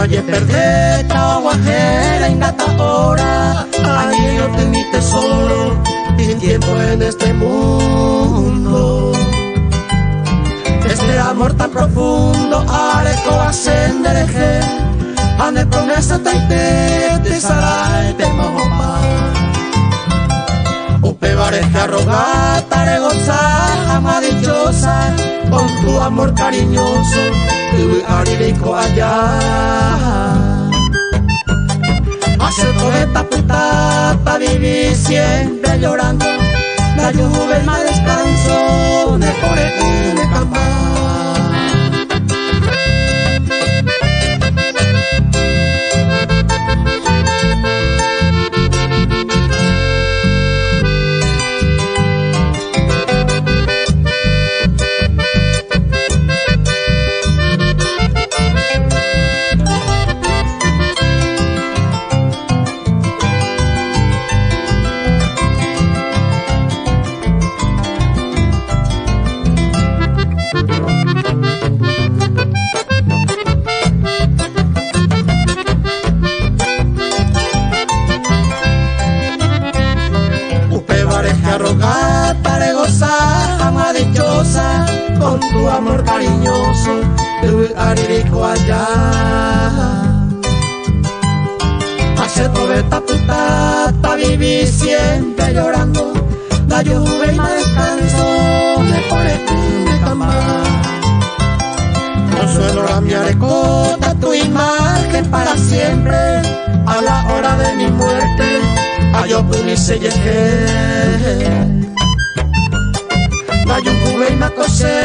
calle perdeta, guajera, ingata hora, allí no te mi tesoro, y tiempo en este mundo. Este amor tan profundo, areco ascendereje, ane promesa taite, sarai te mahopa. Upe vareja arrogata, regoza, ama dichosa, con tu amor cariñoso, tu aririco allá. Hace toda esta putata, viví siempre llorando, la lluvia más descanso, de por el campo. Arrogata, regoza, ama dichosa, con tu amor cariñoso, tu aririco allá. Hace toda esta putata, viví siempre llorando, la lluvia y más descanso, me pone me cama. Consuelo la mi arecota, tu imagen para siempre, a la hora de mi muerte, ayopu mi selleje. La yucube y ma cose,